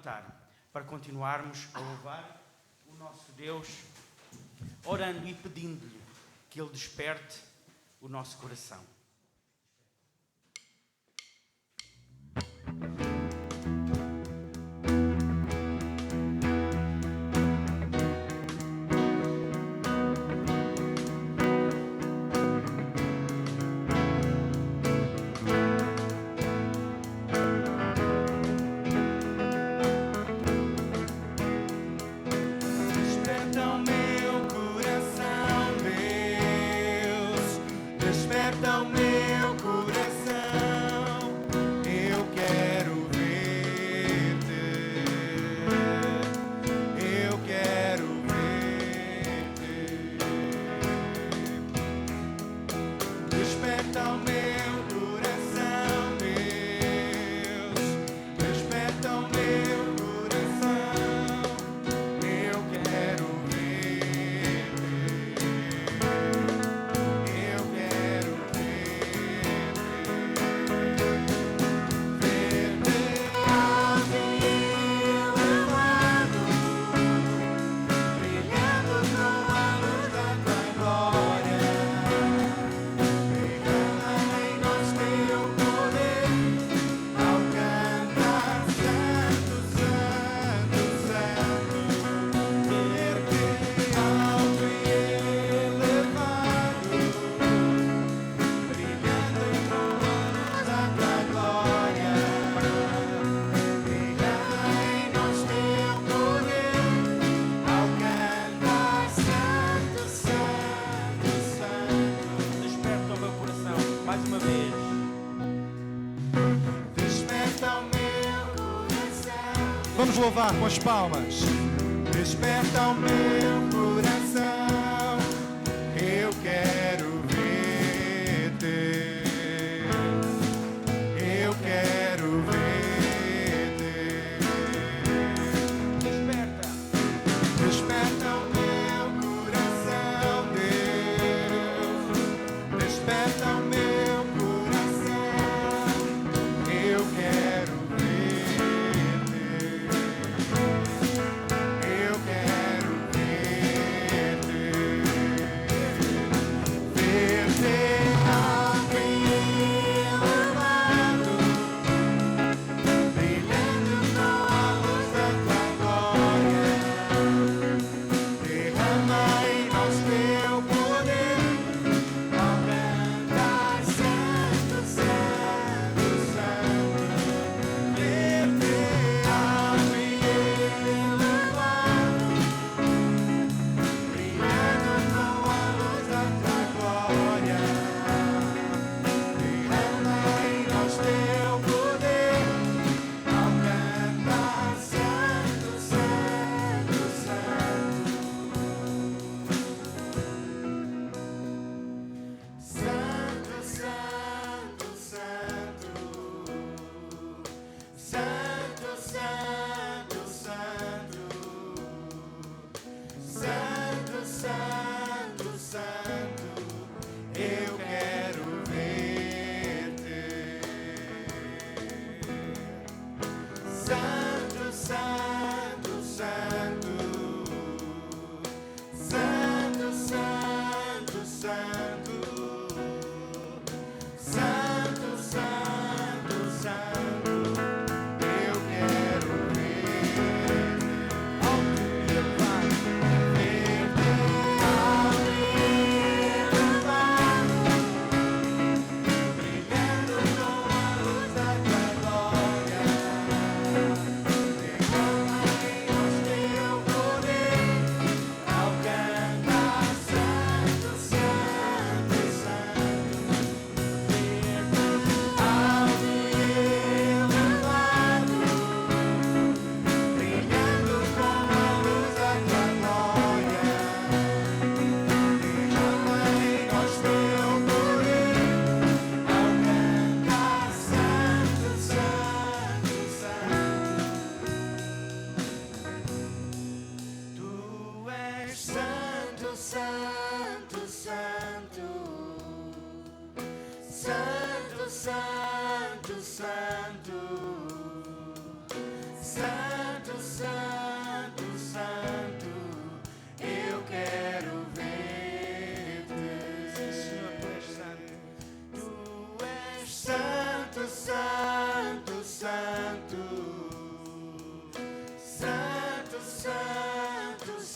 levantar para continuarmos a louvar o nosso Deus, orando e pedindo-lhe que Ele desperte o nosso coração. Vamos louvar com as palmas. Desperta o meu coração, eu quero ver-te, eu quero ver-te. Desperta, desperta o meu coração, Deus. Desperta o meu coração, eu quero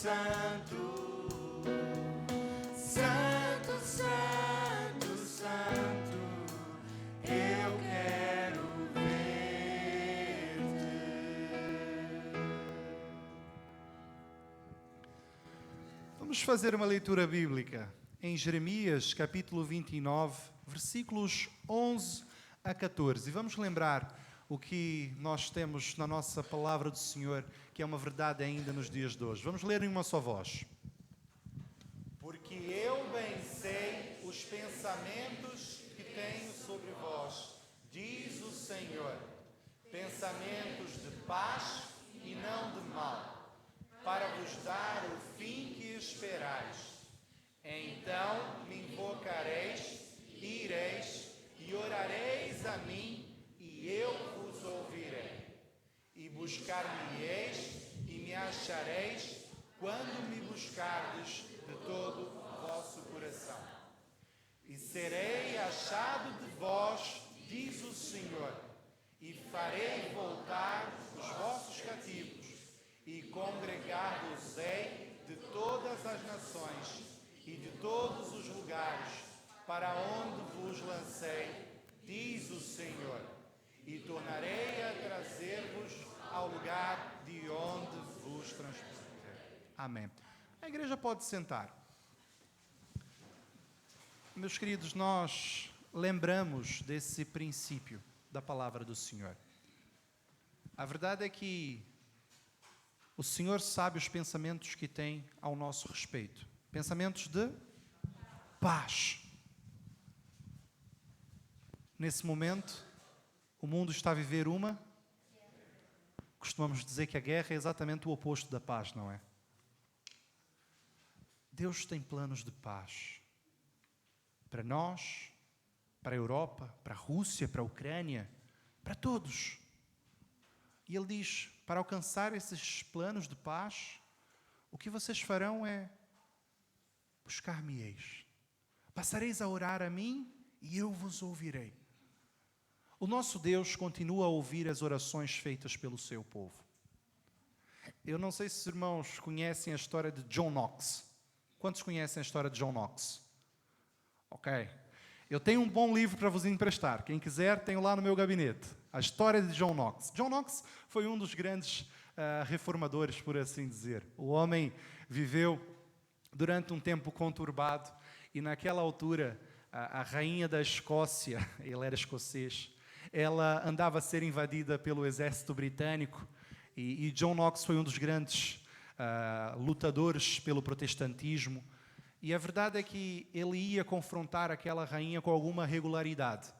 Santo, Santo, Santo, Santo, eu quero ver-te. Vamos fazer uma leitura bíblica em Jeremias, capítulo 29, versículos 11 a 14. E vamos lembrar o que nós temos na nossa palavra do Senhor, que é uma verdade ainda nos dias de hoje. Vamos ler em uma só voz. Porque eu bem sei os pensamentos que tenho sobre vós, diz o Senhor, pensamentos de paz e não de mal, para vos dar o fim que esperais. Então me invocareis, e ireis, e orareis a mim, e eu vos ouvirei. E buscar-me-eis, e me achareis, quando me buscardes de todo o vosso coração. E serei achado de vós, diz o Senhor, e farei voltar os vossos cativos, e congregar-vos-ei de todas as nações e de todos os lugares, para onde vos lancei, diz o Senhor, e tornarei a trazer-vos ao lugar de onde vos transportei. Amém. A igreja pode sentar. Meus queridos, nós lembramos desse princípio da palavra do Senhor. A verdade é que o Senhor sabe os pensamentos que tem ao nosso respeito. Pensamentos de paz. Nesse momento, o mundo está a viver uma... Costumamos dizer que a guerra é exatamente o oposto da paz, não é? Deus tem planos de paz. Para nós, para a Europa, para a Rússia, para a Ucrânia, para todos. E Ele diz, para alcançar esses planos de paz, o que vocês farão é buscar-me-eis. Passareis a orar a mim e eu vos ouvirei. O nosso Deus continua a ouvir as orações feitas pelo seu povo. Eu não sei se os irmãos conhecem a história de John Knox. Quantos conhecem a história de John Knox? Ok. Eu tenho um bom livro para vos emprestar. Quem quiser, tenho lá no meu gabinete. A história de John Knox. John Knox foi um dos grandes reformadores, por assim dizer. O homem viveu durante um tempo conturbado e naquela altura a rainha da Escócia, ele era escocês, ela andava a ser invadida pelo exército britânico e John Knox foi um dos grandes lutadores pelo protestantismo. E a verdade é que ele ia confrontar aquela rainha com alguma regularidade.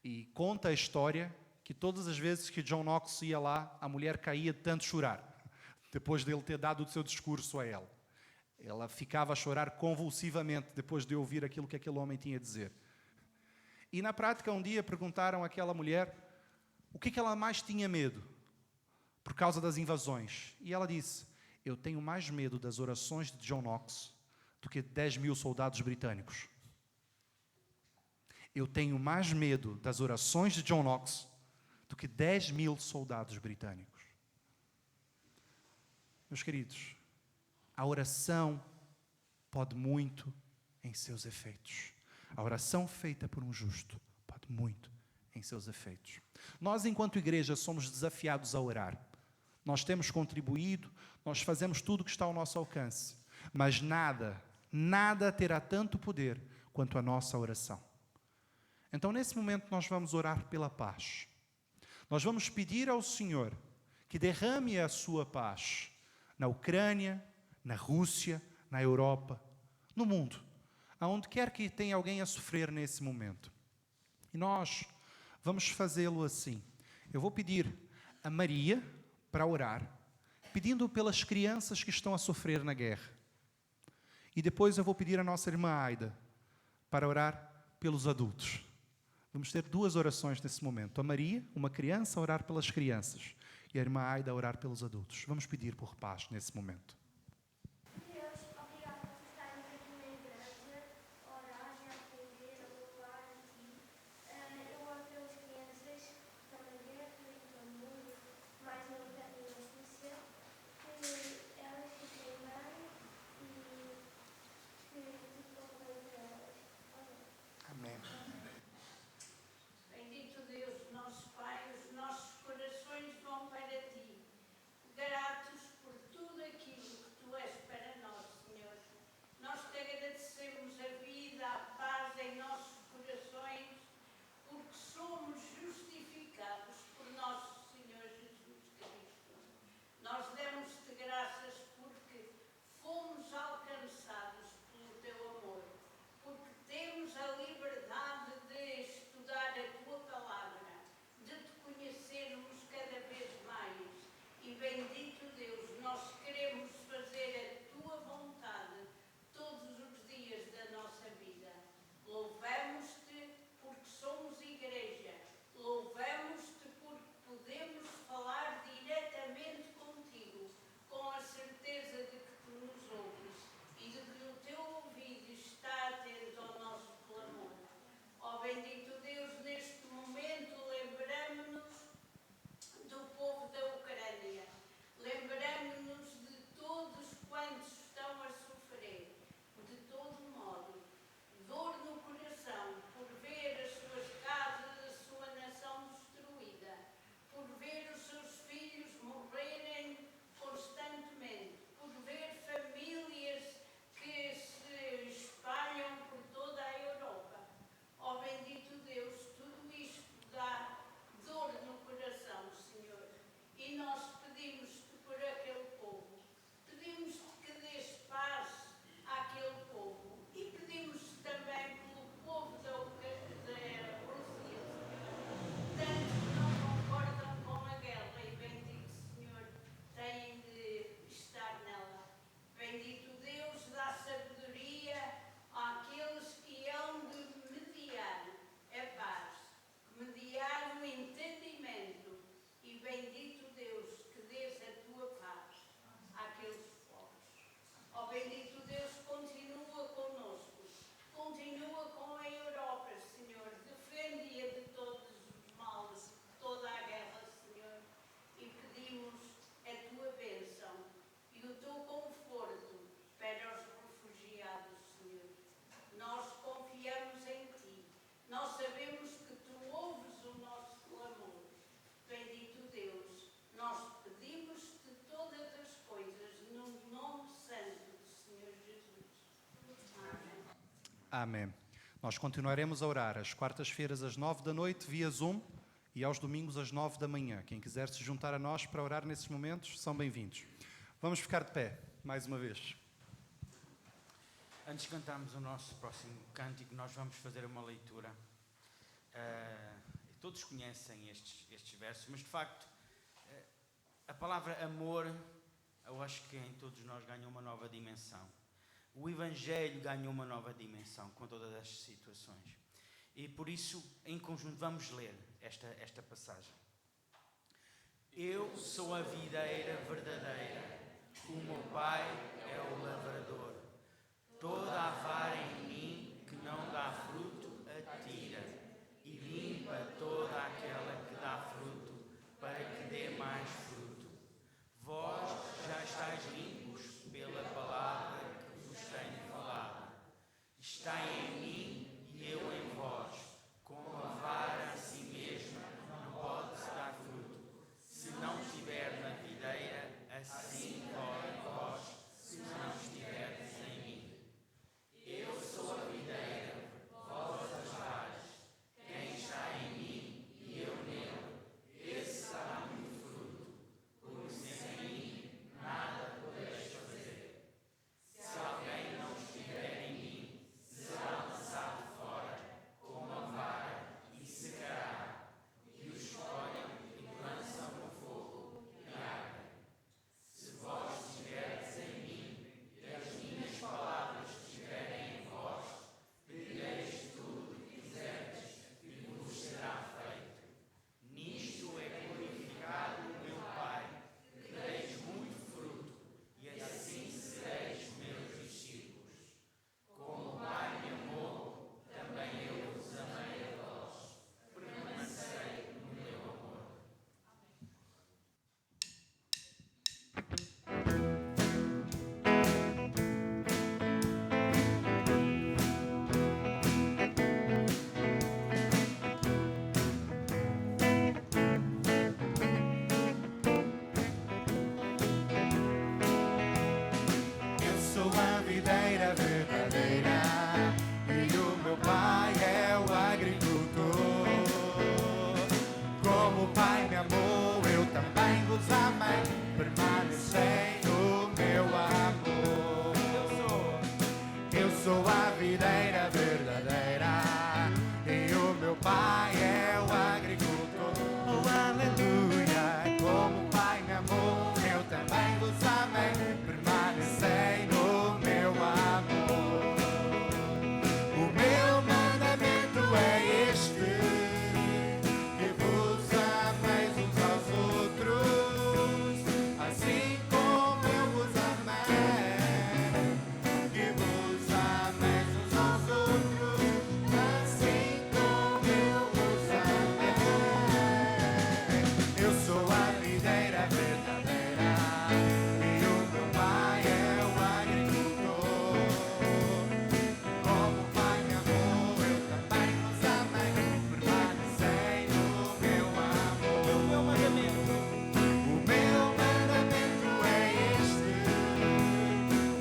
E conta a história que todas as vezes que John Knox ia lá, a mulher caía de tanto chorar, depois dele ter dado o seu discurso a ela. Ela ficava a chorar convulsivamente depois de ouvir aquilo que aquele homem tinha a dizer. E na prática, um dia perguntaram àquela mulher o que ela mais tinha medo por causa das invasões. E ela disse, eu tenho mais medo das orações de John Knox do que 10.000 soldados britânicos. Eu tenho mais medo das orações de John Knox do que 10.000 soldados britânicos. Meus queridos, a oração pode muito em seus efeitos. A oração feita por um justo pode muito em seus efeitos. Nós, enquanto igreja, somos desafiados a orar. Nós temos contribuído, nós fazemos tudo o que está ao nosso alcance. Mas nada terá tanto poder quanto a nossa oração. Então, nesse momento, nós vamos orar pela paz. Nós vamos pedir ao Senhor que derrame a sua paz na Ucrânia, na Rússia, na Europa, no mundo, aonde quer que tenha alguém a sofrer nesse momento. E nós vamos fazê-lo assim. Eu vou pedir a Maria para orar, pedindo pelas crianças que estão a sofrer na guerra. E depois eu vou pedir a nossa irmã Aida para orar pelos adultos. Vamos ter duas orações nesse momento. A Maria, uma criança, a orar pelas crianças. E a irmã Aida a orar pelos adultos. Vamos pedir por paz nesse momento. Deus, obrigado por estarmos aqui na igreja, a orar e a aprender a louvar a Ti. Eu oro pelas crianças que estão na guerra e pelo mundo, mais na Ucrânia e na Rússia, que elas fiquem bem Amém. Nós continuaremos a orar às quartas-feiras às 9 da noite via Zoom e aos domingos às 9 da manhã. Quem quiser se juntar a nós para orar nesses momentos, são bem-vindos. Vamos ficar de pé, mais uma vez. Antes de cantarmos o nosso próximo cântico, nós vamos fazer uma leitura. Todos conhecem estes versos, mas de facto, a palavra amor, eu acho que em todos nós ganha uma nova dimensão. O Evangelho ganhou uma nova dimensão com todas estas situações. E por isso, em conjunto, vamos ler esta passagem. Eu sou a videira verdadeira, o meu Pai é o lavrador. Toda a vara em mim que não dá fruto, atira, e limpa toda aquela que dá fruto, para que dê mais fruto. Vós já estáis limpos pela palavra que vos tenho falado. Estai em mim e eu em vós. Como a vara a si mesma não pode dar fruto, se não estiver na videira, assim vós, se não estiverdes em mim. Eu sou a videira, vós as varas. Quem está em mim e eu nele, esse dá muito fruto, porque sem mim nada podeis fazer. Se alguém não estiver em mim, será lançado fora, como a vara, e secará, e os colhem e lançam no fogo e ardem. Se vós estiverdes em mim, e as minhas palavras estiverem em vós, pedireis tudo o que quiserdes, e vos será feito. Nisto é glorificado o meu Pai, que deis muito fruto, e assim sereis meus discípulos. Como o Pai me amou, também eu vos amei a vós. Permanecei no meu amor. Eu sou a videira verdadeira e o meu Pai é o agricultor. Como o Pai me amou, eu também vos amei. Permanecei no meu amor. Eu sou a videira verdadeira e o meu Pai é o agricultor. Oh, aleluia! Como o Pai me amou, eu também vos amei. Permanecei no meu amor. O meu mandamento é este: que vos ameis uns aos outros, assim como eu vos amei. Que vos ameis uns aos outros, assim como eu vos amei. Eu sou a videira verdadeira e o meu Pai é o agricultor. Como o Pai me amou, eu também vos amei. Permanecei no meu amor. O meu mandamento é este: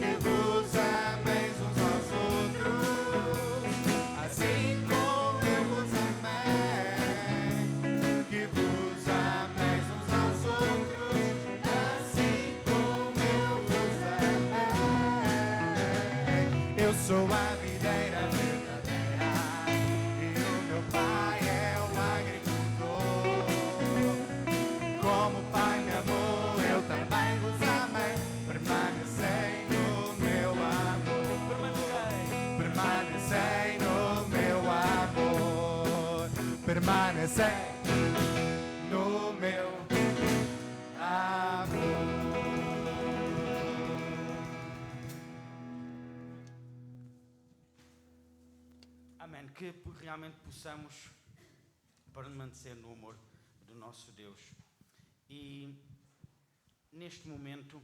que vos ameis uns aos outros, assim como eu vos amei. Que vos ameis uns aos outros, assim como eu vos amei. Eu sou a videira verdadeira e o meu Pai é o agricultor. Como o Pai me amou, eu também vos amei. Permanecei no meu amor. Permanecei no meu amor. Permanecei no meu amor. Amém. Que realmente possamos permanecer no amor do nosso Deus. E neste momento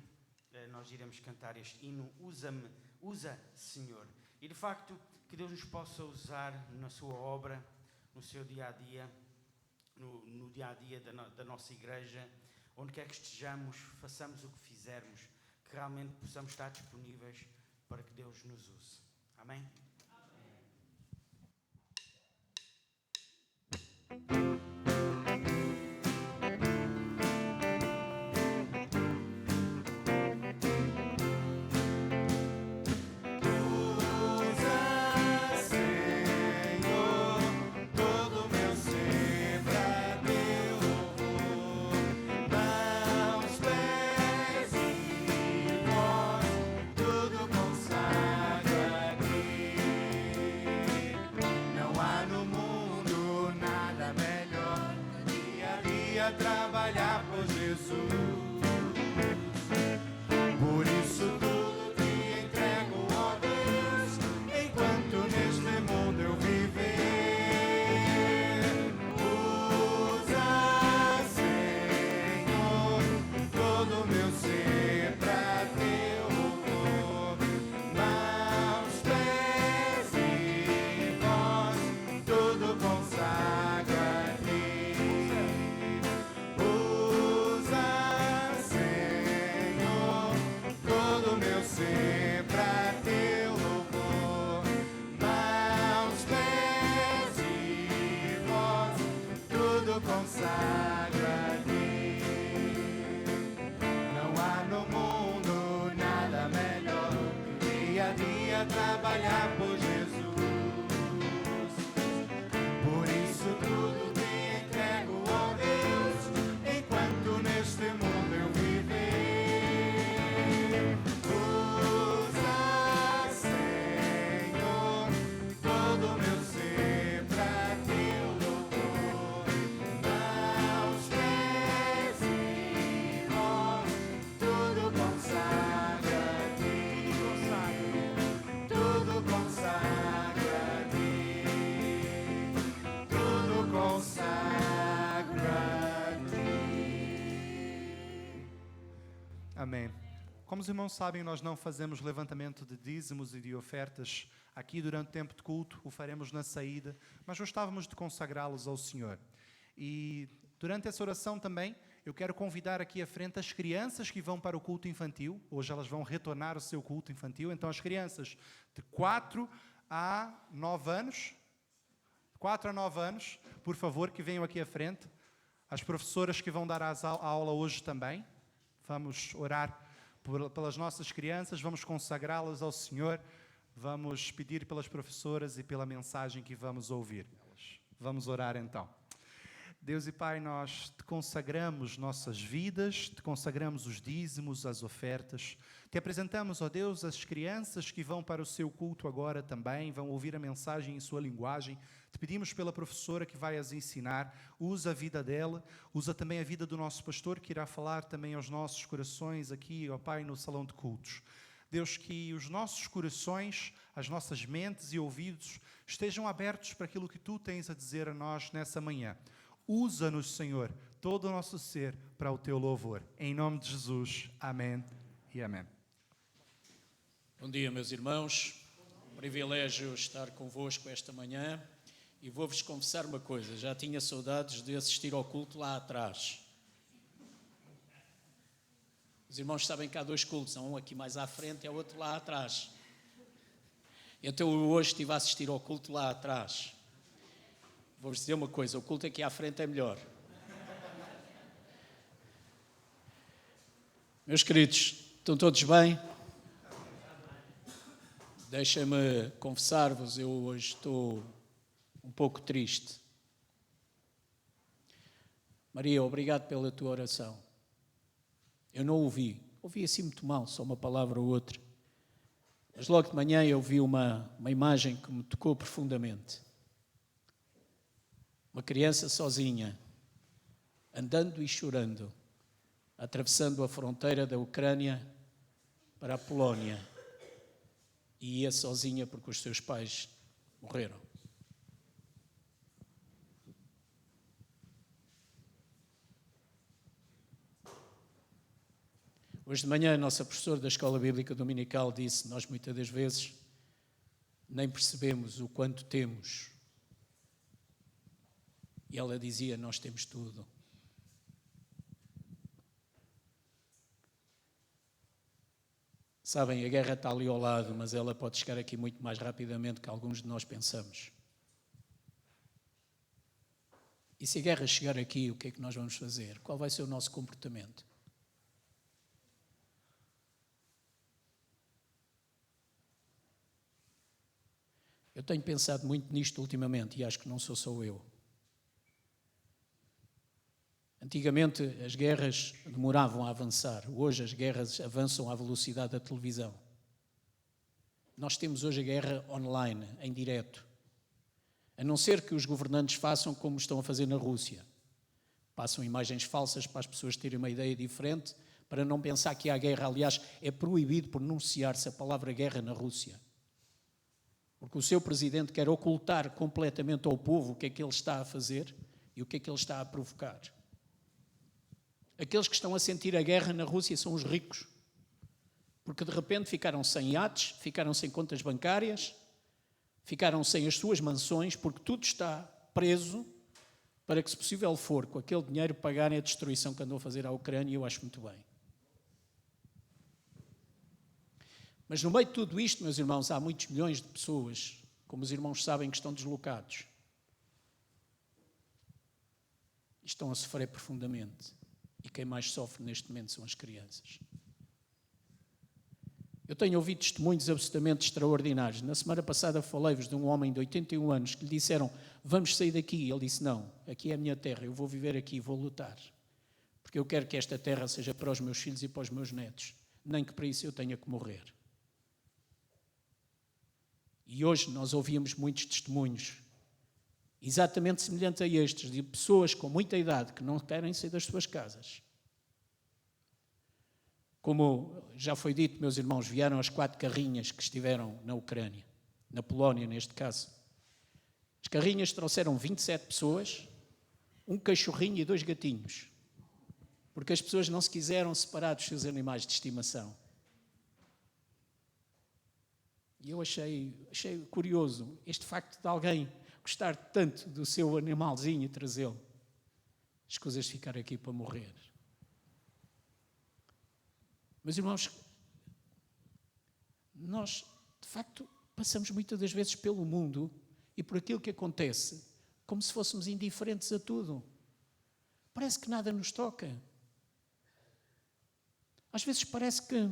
nós iremos cantar este hino, Usa-me, usa Senhor. E de facto que Deus nos possa usar na sua obra, no seu dia-a-dia, no dia-a-dia da nossa igreja, onde quer que estejamos, façamos o que fizermos, que realmente possamos estar disponíveis para que Deus nos use. Amém? Amém. dia trabalhar por Jesus. Por isso tudo te entrego, ó Deus, enquanto neste mundo eu viver. Usa, Senhor, todo o meu ser pra teu louvor. Mãos, pés e voz, tudo consagro a ti. Usa, Senhor, todo o meu ser pra teu louvor. Mãos, pés e voz, tudo consagro a ti. Não há no mundo nada melhor, dia a dia trabalhar por Jesus. Por isso tudo te entrego, ó Deus, enquanto neste mundo eu viver. Usa, Senhor, todo o meu ser pra teu louvor. Mãos, pés e voz, tudo consagra a ti. Tudo consagra a ti. Tudo consagra a ti. Amém. Como os irmãos sabem, nós não fazemos levantamento de dízimos e de ofertas aqui durante o tempo de culto, o faremos na saída, mas gostávamos de consagrá-los ao Senhor. E durante essa oração também, eu quero convidar aqui à frente as crianças que vão para o culto infantil. Hoje elas vão retornar ao seu culto infantil. Então as crianças de 4 a 9 anos, 4 a 9 anos, por favor, que venham aqui à frente. As professoras que vão dar a aula hoje também. Vamos orar pelas nossas crianças, vamos consagrá-las ao Senhor, vamos pedir pelas professoras e pela mensagem que vamos ouvir. Vamos orar então. Deus e Pai, nós te consagramos nossas vidas, te consagramos os dízimos, as ofertas. Te apresentamos, ó Deus, as crianças que vão para o seu culto agora também, vão ouvir a mensagem em sua linguagem. Te pedimos pela professora que vai as ensinar, usa a vida dela, usa também a vida do nosso pastor que irá falar também aos nossos corações aqui, ó Pai, no salão de cultos. Deus, que os nossos corações, as nossas mentes e ouvidos estejam abertos para aquilo que Tu tens a dizer a nós nessa manhã. Usa-nos, Senhor, todo o nosso ser para o Teu louvor. Em nome de Jesus. Amém e amém. Bom dia, meus irmãos. Privilégio estar convosco esta manhã e vou-vos confessar uma coisa. Já tinha saudades de assistir ao culto lá atrás. Os irmãos sabem que há 2 cultos, um aqui mais à frente e o outro lá atrás. Então eu hoje estive a assistir ao culto lá atrás. Vou-vos dizer uma coisa, o culto aqui à frente é melhor. Meus queridos, estão todos bem? Deixem-me confessar-vos, eu hoje estou um pouco triste. Maria, obrigado pela tua oração. Eu não ouvi assim muito mal, só uma palavra ou outra. Mas logo de manhã eu vi uma imagem que me tocou profundamente. Uma criança sozinha, andando e chorando, atravessando a fronteira da Ucrânia para a Polónia. E ia sozinha porque os seus pais morreram. Hoje de manhã a nossa professora da Escola Bíblica Dominical disse: nós muitas das vezes nem percebemos o quanto temos. E ela dizia: nós temos tudo. Sabem, a guerra está ali ao lado, mas ela pode chegar aqui muito mais rapidamente que alguns de nós pensamos. E se a guerra chegar aqui, o que é que nós vamos fazer? Qual vai ser o nosso comportamento? Eu tenho pensado muito nisto ultimamente e acho que não sou só eu. Antigamente as guerras demoravam a avançar, hoje as guerras avançam à velocidade da televisão. Nós temos hoje a guerra online, em direto. A não ser que os governantes façam como estão a fazer na Rússia. Passam imagens falsas para as pessoas terem uma ideia diferente, para não pensar que há guerra. Aliás, é proibido pronunciar-se a palavra guerra na Rússia. Porque o seu presidente quer ocultar completamente ao povo o que é que ele está a fazer e o que é que ele está a provocar. Aqueles que estão a sentir a guerra na Rússia são os ricos. Porque de repente ficaram sem iates, ficaram sem contas bancárias, ficaram sem as suas mansões, porque tudo está preso para que, se possível for, com aquele dinheiro pagarem a destruição que andou a fazer à Ucrânia, e eu acho muito bem. Mas no meio de tudo isto, meus irmãos, há muitos milhões de pessoas, como os irmãos sabem, que estão deslocados. E estão a sofrer profundamente. E quem mais sofre neste momento são as crianças. Eu tenho ouvido testemunhos absolutamente extraordinários. Na semana passada falei-vos de um homem de 81 anos que lhe disseram: vamos sair daqui. Ele disse: não, aqui é a minha terra, eu vou viver aqui, vou lutar. Porque eu quero que esta terra seja para os meus filhos e para os meus netos. Nem que para isso eu tenha que morrer. E hoje nós ouvimos muitos testemunhos, exatamente semelhantes a estes, de pessoas com muita idade que não querem sair das suas casas. Como já foi dito, meus irmãos, vieram as 4 carrinhas que estiveram na Ucrânia, na Polónia neste caso. As carrinhas trouxeram 27 pessoas, um cachorrinho e 2 gatinhos, porque as pessoas não se quiseram separar dos seus animais de estimação. E eu achei curioso este facto de alguém gostar tanto do seu animalzinho e trazê-lo. As coisas ficaram aqui para morrer. Meus irmãos, nós, de facto, passamos muitas das vezes pelo mundo e por aquilo que acontece como se fôssemos indiferentes a tudo. Parece que nada nos toca. Às vezes parece que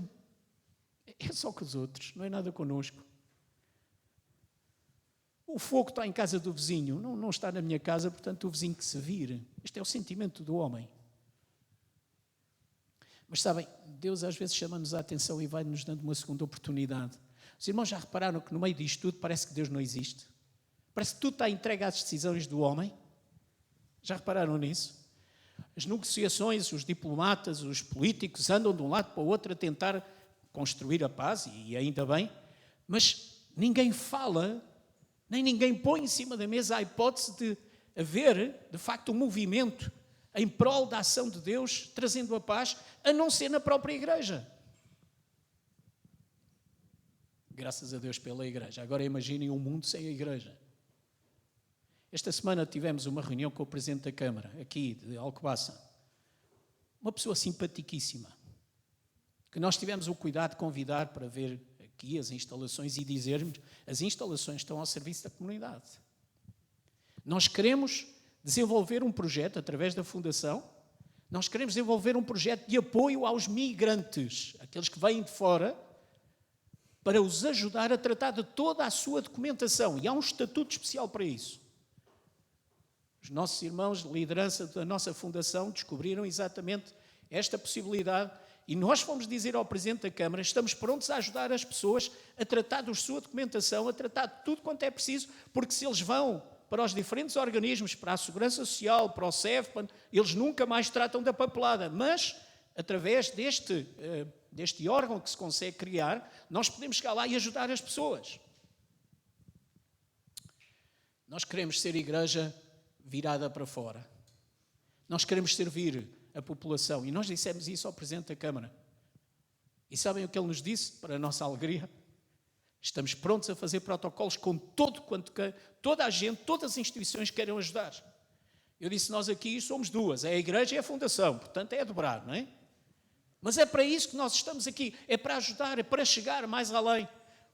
é só com os outros, não é nada connosco. O fogo está em casa do vizinho, não está na minha casa, portanto o vizinho que se vire. Este é o sentimento do homem. Mas sabem, Deus às vezes chama-nos a atenção e vai-nos dando uma segunda oportunidade. Os irmãos já repararam que no meio disto tudo parece que Deus não existe? Parece que tudo está entregue às decisões do homem? Já repararam nisso? As negociações, os diplomatas, os políticos andam de um lado para o outro a tentar construir a paz, e ainda bem, mas ninguém fala, nem ninguém põe em cima da mesa a hipótese de haver, de facto, um movimento em prol da ação de Deus, trazendo a paz, a não ser na própria igreja. Graças a Deus pela igreja. Agora imaginem um mundo sem a igreja. Esta semana tivemos uma reunião com o Presidente da Câmara, aqui de Alcobaça. Uma pessoa simpaticíssima, que nós tivemos o cuidado de convidar para ver aqui as instalações e dizermos: as instalações estão ao serviço da comunidade. Nós queremos desenvolver um projeto através da Fundação, nós queremos desenvolver um projeto de apoio aos migrantes, aqueles que vêm de fora, para os ajudar a tratar de toda a sua documentação. E há um estatuto especial para isso. Os nossos irmãos de liderança da nossa Fundação descobriram exatamente esta possibilidade e nós fomos dizer ao Presidente da Câmara: estamos prontos a ajudar as pessoas a tratar da sua documentação, a tratar de tudo quanto é preciso, porque se eles vão para os diferentes organismos, para a Segurança Social, para o CEFPAN, eles nunca mais tratam da papelada. Mas, através deste órgão que se consegue criar, nós podemos chegar lá e ajudar as pessoas. Nós queremos ser igreja virada para fora. Nós queremos servir a população. E nós dissemos isso ao Presidente da Câmara. E sabem o que ele nos disse, para a nossa alegria? Estamos prontos a fazer protocolos com toda a gente, todas as instituições que queiram ajudar. Eu disse: nós aqui somos duas, é a igreja e a Fundação, portanto é a dobrar, não é? Mas é para isso que nós estamos aqui, é para ajudar, é para chegar mais além.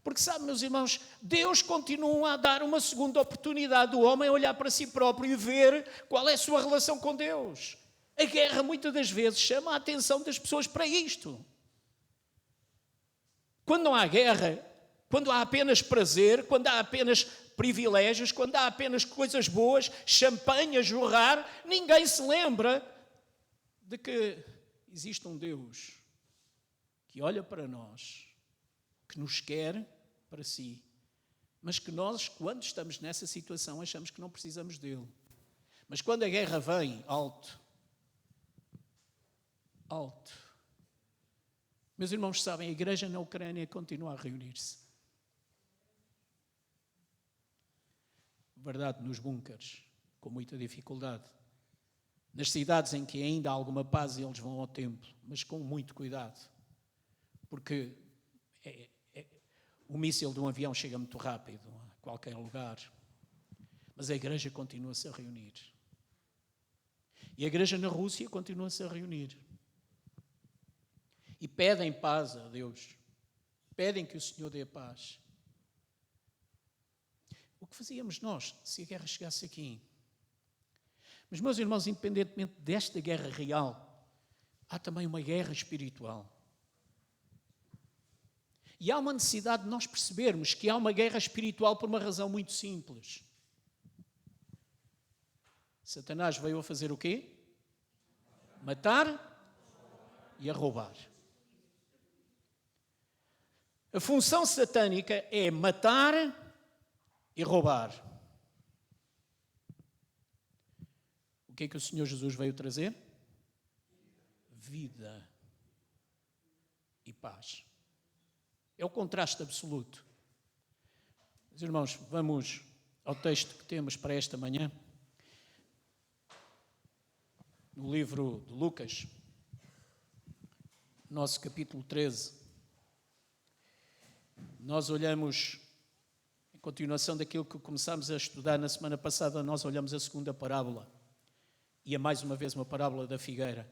Porque sabe, meus irmãos, Deus continua a dar uma segunda oportunidade do homem a olhar para si próprio e ver qual é a sua relação com Deus. A guerra muitas das vezes chama a atenção das pessoas para isto. Quando não há guerra, quando há apenas prazer, quando há apenas privilégios, quando há apenas coisas boas, champanhe a jorrar, ninguém se lembra de que existe um Deus que olha para nós, que nos quer para si, mas que nós, quando estamos nessa situação, achamos que não precisamos dele. Mas quando a guerra vem alto, alto. Meus irmãos sabem, a igreja na Ucrânia continua a reunir-se. Verdade, nos bunkers, com muita dificuldade. Nas cidades em que ainda há alguma paz, eles vão ao templo, mas com muito cuidado. Porque o míssil de um avião chega muito rápido a qualquer lugar. Mas a igreja continua-se a reunir. E a igreja na Rússia continua-se a reunir. E pedem paz a Deus. Pedem que o Senhor dê paz. O que fazíamos nós se a guerra chegasse aqui? Mas, meus irmãos, independentemente desta guerra real, há também uma guerra espiritual. E há uma necessidade de nós percebermos que há uma guerra espiritual por uma razão muito simples. Satanás veio a fazer o quê? Matar e a roubar. A função satânica é matar e roubar. O que é que o Senhor Jesus veio trazer? Vida e paz. É o contraste absoluto. Meus irmãos, vamos ao texto que temos para esta manhã. No livro de Lucas, nosso capítulo 13, nós olhamos, em continuação daquilo que começámos a estudar na semana passada, nós olhamos a segunda parábola, e é mais uma vez uma parábola da figueira.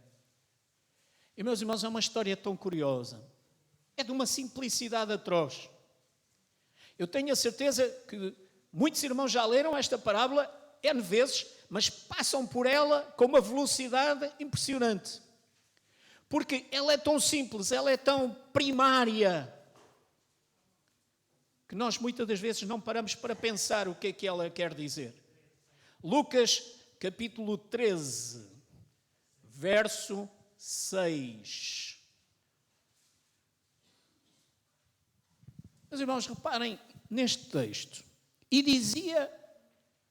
E, meus irmãos, é uma história tão curiosa, é de uma simplicidade atroz. Eu tenho a certeza que muitos irmãos já leram esta parábola N vezes, mas passam por ela com uma velocidade impressionante. Porque ela é tão simples, ela é tão primária, que nós muitas das vezes não paramos para pensar o que é que ela quer dizer. Lucas, capítulo 13, verso 6. Meus irmãos, reparem neste texto. E dizia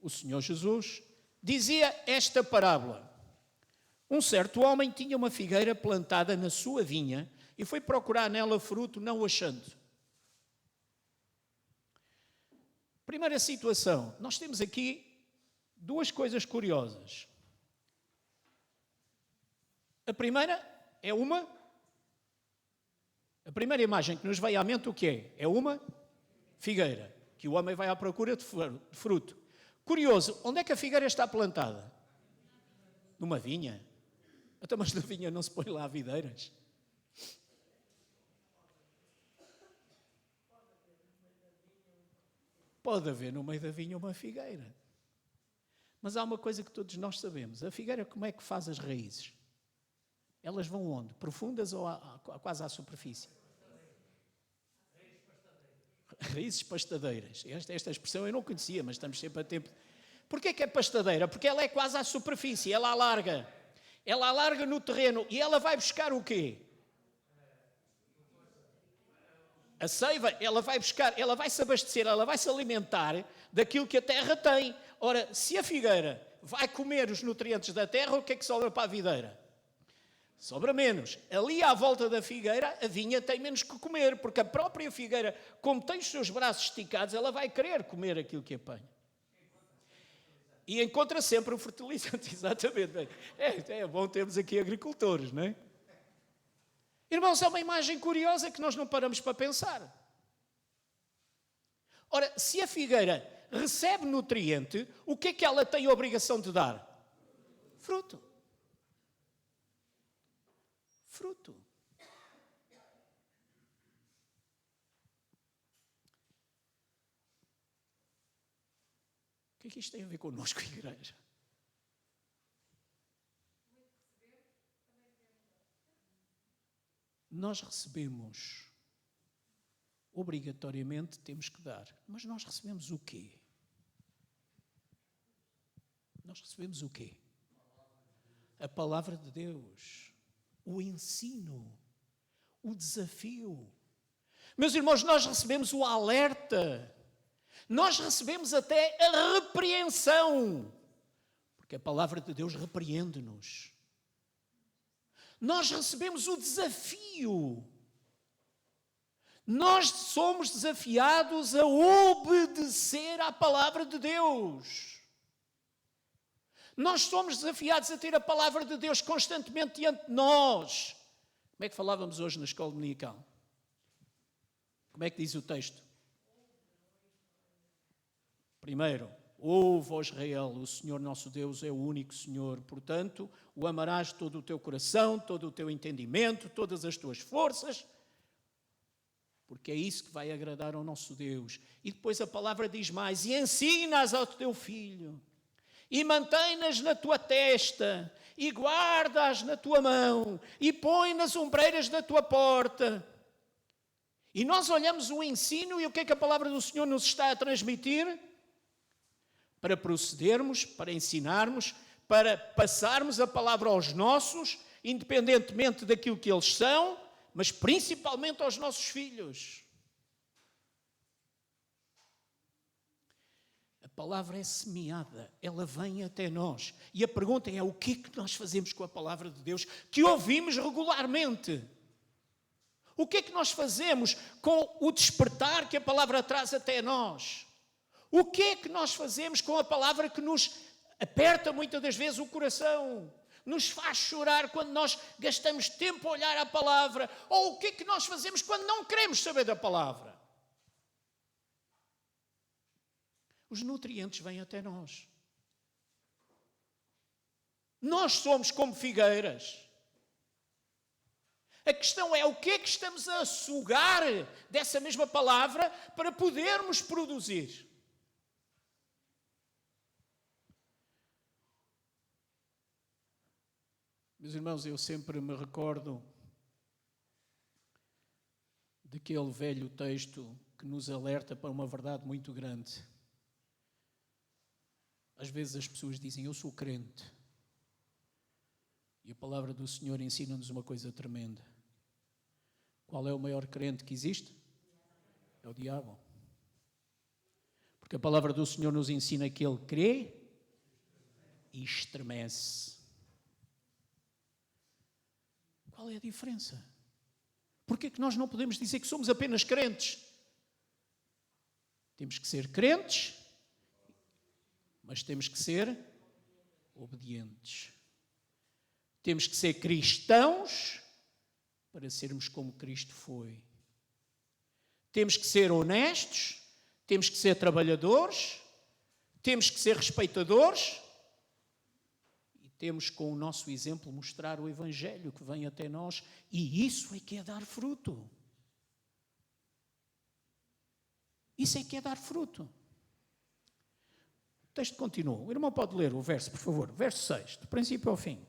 o Senhor Jesus, dizia esta parábola. Um certo homem tinha uma figueira plantada na sua vinha e foi procurar nela fruto, não o achando. Primeira situação, nós temos aqui duas coisas curiosas. A primeira é a primeira imagem que nos veio à mente o que é? É uma figueira, que o homem vai à procura de fruto. Curioso, onde é que a figueira está plantada? Numa vinha. Então, mas na vinha não se põe lá videiras? Pode haver no meio da vinha uma figueira. Mas há uma coisa que todos nós sabemos. A figueira como é que faz as raízes? Elas vão onde? Profundas ou quase à superfície? Raízes pastadeiras. Esta expressão eu não conhecia, mas estamos sempre a tempo. Porquê que é pastadeira? Porque ela é quase à superfície, ela alarga. Ela alarga no terreno e ela vai buscar o quê? A seiva, ela vai buscar, ela vai se abastecer, ela vai se alimentar daquilo que a terra tem. Ora, se a figueira vai comer os nutrientes da terra, o que é que sobra para a videira? Sobra menos. Ali à volta da figueira, a vinha tem menos que comer, porque a própria figueira, como tem os seus braços esticados, ela vai querer comer aquilo que apanha. E encontra sempre o fertilizante, exatamente. É bom termos aqui agricultores, não é? Irmãos, é uma imagem curiosa que nós não paramos para pensar. Ora, se a figueira recebe nutriente, o que é que ela tem a obrigação de dar? Fruto. Fruto. O que é que isto tem a ver connosco, igreja? Nós recebemos, obrigatoriamente temos que dar, mas nós recebemos o quê? Nós recebemos o quê? A palavra de Deus, o ensino, o desafio. Meus irmãos, nós recebemos o alerta, nós recebemos até a repreensão, porque a palavra de Deus repreende-nos. nós recebemos o desafio. Nós somos desafiados a obedecer à palavra de Deus. Nós somos desafiados a ter a palavra de Deus constantemente diante de nós. Como é que falávamos hoje na escola dominical? Como é que diz o texto? Primeiro, ouve, ó Israel, o Senhor nosso Deus é o único Senhor. Portanto, o amarás de todo o teu coração, todo o teu entendimento, todas as tuas forças, porque é isso que vai agradar ao nosso Deus. E depois a palavra diz mais: e ensinas ao teu filho, e mantém-nas na tua testa, e guarda-as na tua mão, e põe nas ombreiras da tua porta. E nós olhamos o ensino e o que é que a palavra do Senhor nos está a transmitir? Para procedermos, para ensinarmos, para passarmos a palavra aos nossos, independentemente daquilo que eles são, mas principalmente aos nossos filhos. A palavra é semeada, ela vem até nós. E a pergunta é: o que é que nós fazemos com a palavra de Deus que ouvimos regularmente? O que é que nós fazemos com o despertar que a palavra traz até nós? O que é que nós fazemos com a palavra que nos aperta muitas das vezes o coração? Nos faz chorar quando nós gastamos tempo a olhar a palavra? Ou o que é que nós fazemos quando não queremos saber da palavra? Os nutrientes vêm até nós. Nós somos como figueiras. A questão é: o que é que estamos a sugar dessa mesma palavra para podermos produzir? Meus irmãos, eu sempre me recordo daquele velho texto que nos alerta para uma verdade muito grande. Às vezes as pessoas dizem: eu sou crente. E a palavra do Senhor ensina-nos uma coisa tremenda. Qual é o maior crente que existe? É o diabo. Porque a palavra do Senhor nos ensina que ele crê e estremece. Qual é a diferença? Por que é que nós não podemos dizer que somos apenas crentes? Temos que ser crentes, mas temos que ser obedientes. Temos que ser cristãos para sermos como Cristo foi. Temos que ser honestos, temos que ser trabalhadores, temos que ser respeitadores e temos, com o nosso exemplo, mostrar o Evangelho que vem até nós, e isso é que é dar fruto. Isso é que é dar fruto. O texto continua. O irmão pode ler o verso, por favor. Verso 6, do princípio ao fim.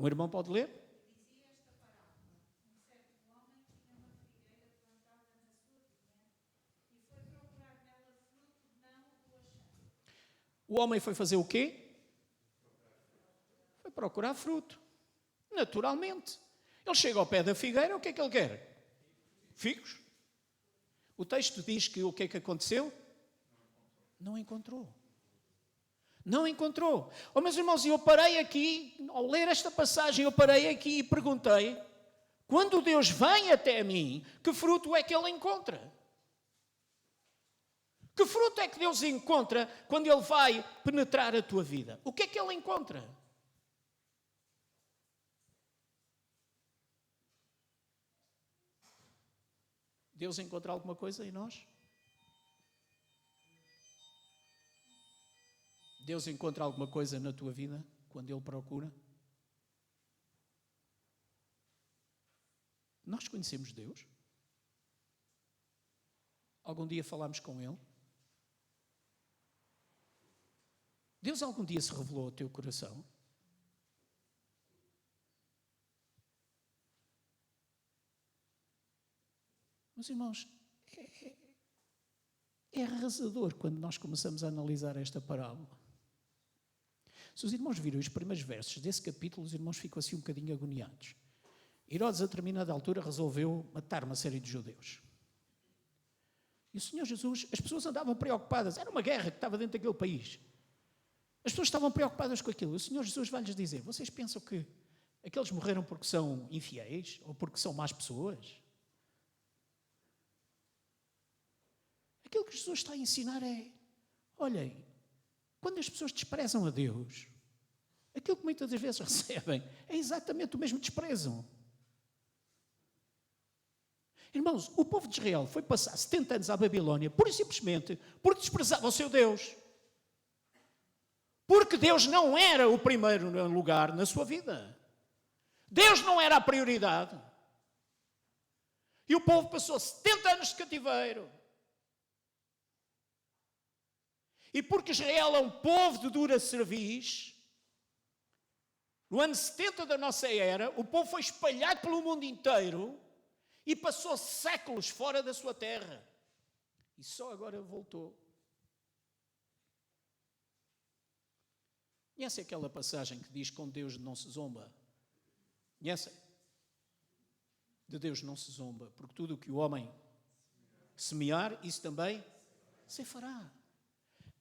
O irmão pode ler? Dizia esta parábola: um certo homem tinha uma figueira plantada na sua vinha e foi procurar nela fruto, não o achando. O homem foi fazer o quê? Foi procurar fruto. Naturalmente. Ele chega ao pé da figueira, o que é que ele quer? Figos. O texto diz que o que é que aconteceu? Não encontrou. Não encontrou. Oh, meus irmãos, eu parei aqui, ao ler esta passagem, eu parei aqui e perguntei: quando Deus vem até mim, que fruto é que Ele encontra? Que fruto é que Deus encontra quando Ele vai penetrar a tua vida? O que é que Ele encontra? Deus encontra alguma coisa em nós? Deus encontra alguma coisa na tua vida quando Ele procura? Nós conhecemos Deus? Algum dia falámos com Ele? Deus algum dia se revelou ao teu coração? Meus irmãos, é arrasador quando nós começamos a analisar esta parábola. Se os irmãos viram os primeiros versos desse capítulo, os irmãos ficam assim um bocadinho agoniados. Herodes, a determinada altura, resolveu matar uma série de judeus. E o Senhor Jesus, as pessoas andavam preocupadas. Era uma guerra que estava dentro daquele país. As pessoas estavam preocupadas com aquilo. O Senhor Jesus vai-lhes dizer: vocês pensam que aqueles morreram porque são infiéis? Ou porque são más pessoas? Aquilo que Jesus está a ensinar é: olhem, quando as pessoas desprezam a Deus, aquilo que muitas das vezes recebem é exatamente o mesmo desprezo. Irmãos, o povo de Israel foi passar 70 anos à Babilónia pura e simplesmente porque desprezava o seu Deus. Porque Deus não era o primeiro lugar na sua vida. Deus não era a prioridade. E o povo passou 70 anos de cativeiro. E porque Israel é um povo de dura cerviz, no ano 70 da nossa era, o povo foi espalhado pelo mundo inteiro e passou séculos fora da sua terra. E só agora voltou. Conhece aquela passagem que diz: com Deus não se zomba? Conhecem? De Deus não se zomba, porque tudo o que o homem semear, isso também se fará.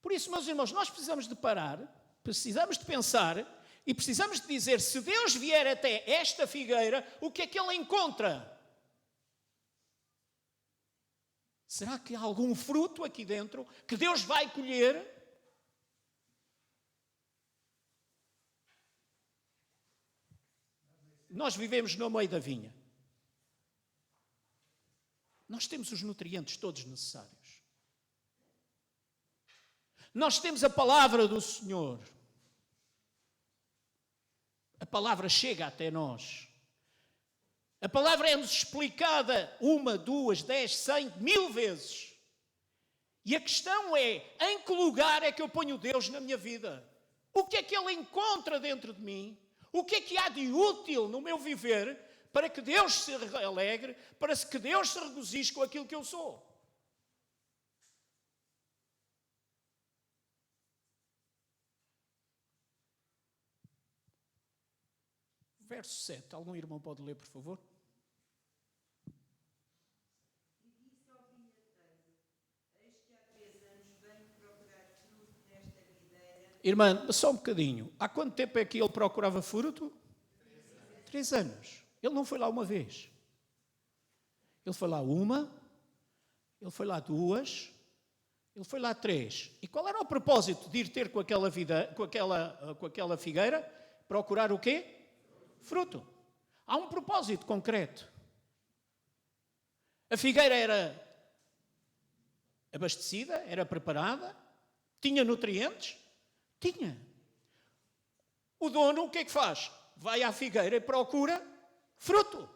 Por isso, meus irmãos, nós precisamos de parar, precisamos de pensar e precisamos de dizer: se Deus vier até esta figueira, o que é que Ele encontra? Será que há algum fruto aqui dentro que Deus vai colher? Nós vivemos no meio da vinha. Nós temos os nutrientes todos necessários. Nós temos a palavra do Senhor. A palavra chega até nós. A palavra é-nos explicada 1, 2, 10, 100, 1000 vezes. E a questão é: em que lugar é que eu ponho Deus na minha vida? O que é que Ele encontra dentro de mim? O que é que há de útil no meu viver para que Deus se alegre, para que Deus se regozije com aquilo que eu sou? Verso 7. Algum irmão pode ler, por favor? E disse ao vinhateiro: eis que há 3 anos venho procurar fruto nesta videira. Irmã, só um bocadinho. Há quanto tempo é que ele procurava fruto? 3 anos. Ele não foi lá uma vez. Ele foi lá uma, ele foi lá 2, ele foi lá 3. E qual era o propósito de ir ter com aquela figueira? Procurar o quê? Fruto. Há um propósito concreto. A figueira era abastecida, era preparada, tinha nutrientes? Tinha. O dono o que é que faz? Vai à figueira e procura fruto.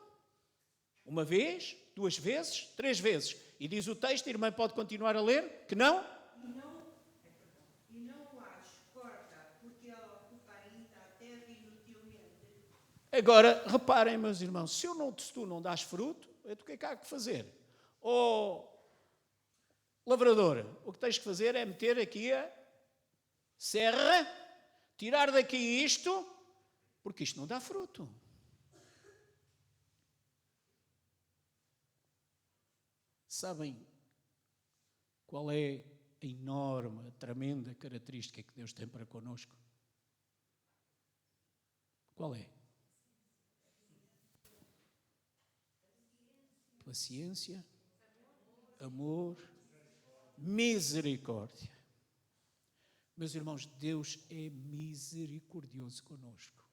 1 vez, 2 vezes, 3 vezes. E diz o texto, a irmã pode continuar a ler, que não? E não o acho, corta, porque ela ocupa ainda a terra inutilmente. Agora, reparem, meus irmãos, se tu não dás fruto, o que é que há que fazer? Lavrador, o que tens que fazer é meter aqui a serra, tirar daqui isto, porque isto não dá fruto. Sabem qual é a enorme, a tremenda característica que Deus tem para connosco? Qual é? Paciência, amor, misericórdia. Meus irmãos, Deus é misericordioso conosco.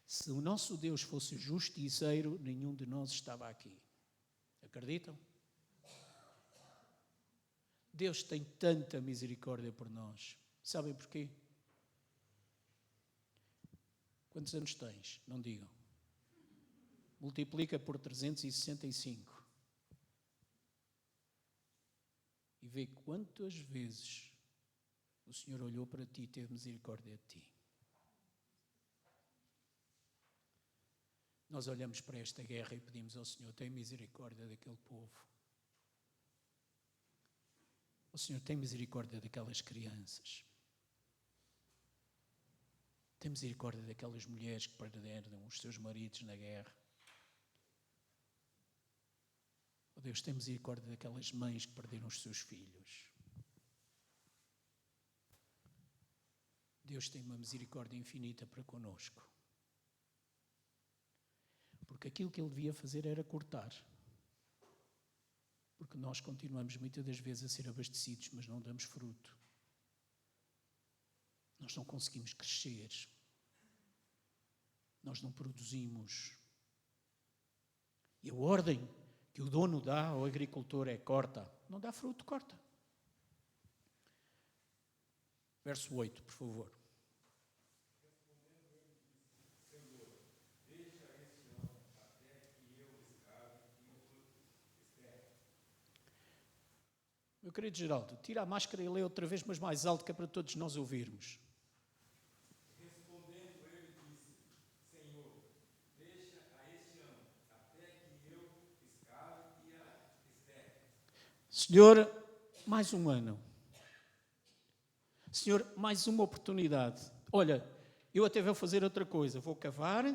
Se o nosso Deus fosse justiceiro, nenhum de nós estava aqui. Acreditam? Deus tem tanta misericórdia por nós. Sabem porquê? Quantos anos tens? Não digam. Multiplica por 365. E vê quantas vezes o Senhor olhou para ti e teve misericórdia de ti. Nós olhamos para esta guerra e pedimos ao Senhor: tem misericórdia daquele povo. O Senhor tem misericórdia daquelas crianças. Tem misericórdia daquelas mulheres que perderam os seus maridos na guerra. Oh Deus, tem misericórdia daquelas mães que perderam os seus filhos. Deus tem uma misericórdia infinita para conosco. Porque aquilo que Ele devia fazer era cortar. Porque nós continuamos muitas das vezes a ser abastecidos, mas não damos fruto. Nós não conseguimos crescer. Nós não produzimos. E a ordem que o dono dá ao agricultor é corta. Não dá fruto, corta. Verso 8, por favor. Meu querido Geraldo, tira a máscara e lê outra vez, mas mais alto, que é para todos nós ouvirmos. Respondendo ele disse, Senhor, deixa a este ano, até que eu escave e a exterre. Senhor, mais um ano. Senhor, mais uma oportunidade. Olha, eu até vou fazer outra coisa. Vou cavar,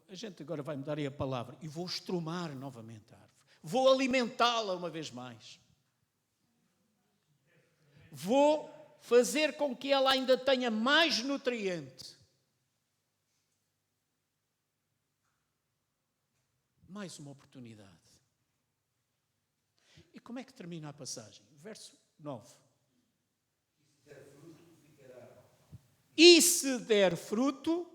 a gente agora vai mudar aí a palavra, e vou estrumar novamente a árvore. Vou alimentá-la uma vez mais. Vou fazer com que ela ainda tenha mais nutriente. Mais uma oportunidade. E como é que termina a passagem? Verso 9. E se der fruto,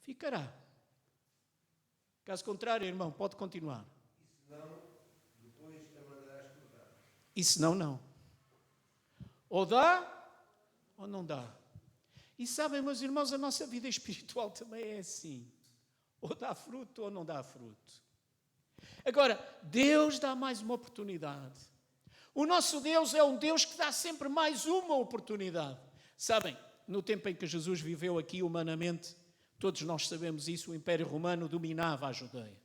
ficará. Caso contrário, irmão, pode continuar. E se não, não. Ou dá, ou não dá. E sabem, meus irmãos, a nossa vida espiritual também é assim. Ou dá fruto, ou não dá fruto. Agora, Deus dá mais uma oportunidade. O nosso Deus é um Deus que dá sempre mais uma oportunidade. Sabem, no tempo em que Jesus viveu aqui humanamente, todos nós sabemos isso, o Império Romano dominava a Judeia.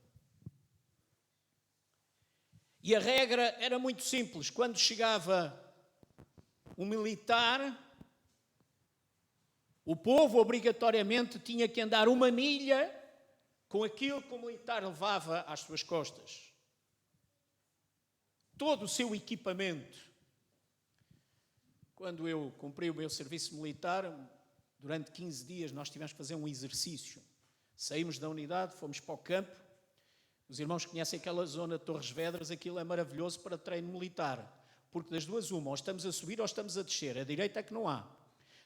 E a regra era muito simples. Quando chegava um militar, o povo obrigatoriamente tinha que andar 1 milha com aquilo que o militar levava às suas costas. Todo o seu equipamento. Quando eu cumpri o meu serviço militar, durante 15 dias nós tivemos que fazer um exercício. Saímos da unidade, fomos para o campo. Os irmãos conhecem aquela zona de Torres Vedras, aquilo é maravilhoso para treino militar. Porque das duas uma, ou estamos a subir ou estamos a descer. A direita é que não há.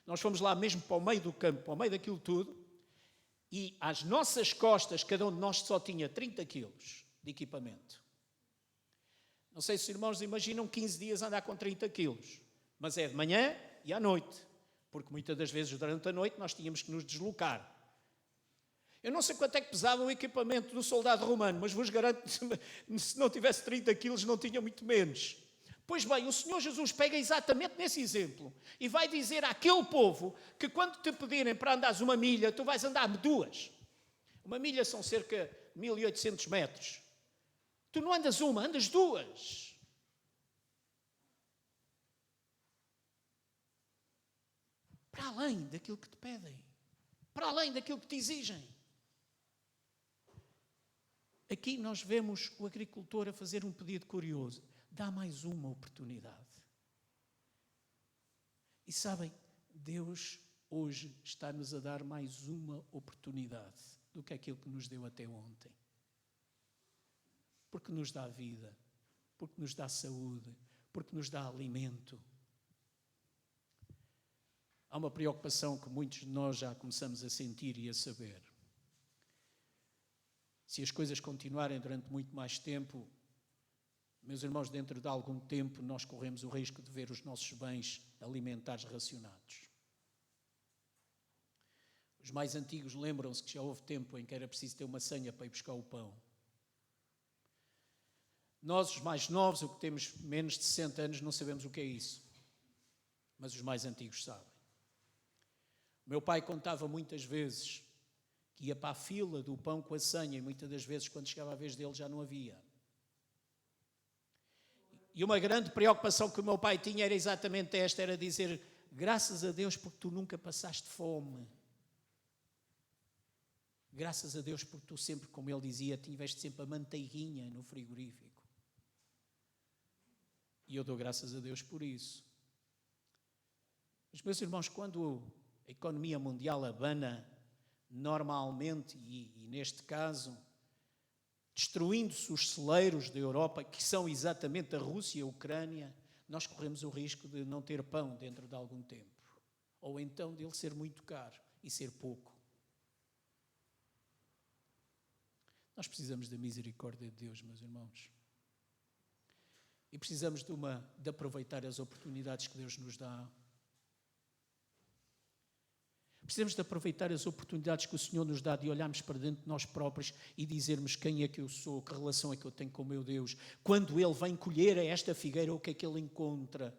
Nós fomos lá mesmo para o meio do campo, para o meio daquilo tudo, e às nossas costas, cada um de nós só tinha 30 quilos de equipamento. Não sei se os irmãos imaginam 15 dias andar com 30 quilos, mas é de manhã e à noite, porque muitas das vezes durante a noite nós tínhamos que nos deslocar. Eu não sei quanto é que pesava o equipamento do soldado romano, mas vos garanto que se não tivesse 30 quilos não tinha muito menos. Pois bem, o Senhor Jesus pega exatamente nesse exemplo e vai dizer àquele povo que quando te pedirem para andares 1 milha, tu vais andar 2. 1 milha são cerca de 1800 metros. Tu não andas 1, andas 2. Para além daquilo que te pedem. Para além daquilo que te exigem. Aqui nós vemos o agricultor a fazer um pedido curioso. Dá mais uma oportunidade. E sabem, Deus hoje está-nos a dar mais uma oportunidade do que aquilo que nos deu até ontem. Porque nos dá vida, porque nos dá saúde, porque nos dá alimento. Há uma preocupação que muitos de nós já começamos a sentir e a saber. Se as coisas continuarem durante muito mais tempo, meus irmãos, dentro de algum tempo nós corremos o risco de ver os nossos bens alimentares racionados. Os mais antigos lembram-se que já houve tempo em que era preciso ter uma senha para ir buscar o pão. Nós, os mais novos, o que temos menos de 60 anos, não sabemos o que é isso. Mas os mais antigos sabem. O meu pai contava muitas vezes que ia para a fila do pão com a senha e muitas das vezes, quando chegava a vez dele, já não havia. E uma grande preocupação que o meu pai tinha era exatamente esta, era dizer, graças a Deus porque tu nunca passaste fome. Graças a Deus porque tu sempre, como ele dizia, tiveste sempre a manteiguinha no frigorífico. E eu dou graças a Deus por isso. Mas, meus irmãos, quando a economia mundial abana, normalmente, e neste caso, destruindo-se os celeiros da Europa, que são exatamente a Rússia e a Ucrânia, nós corremos o risco de não ter pão dentro de algum tempo. Ou então de ele ser muito caro e ser pouco. Nós precisamos da misericórdia de Deus, meus irmãos. E precisamos de aproveitar as oportunidades que Deus nos dá. Precisamos de aproveitar as oportunidades que o Senhor nos dá de olharmos para dentro de nós próprios e dizermos quem é que eu sou, que relação é que eu tenho com o meu Deus. Quando Ele vem colher a esta figueira, o que é que Ele encontra?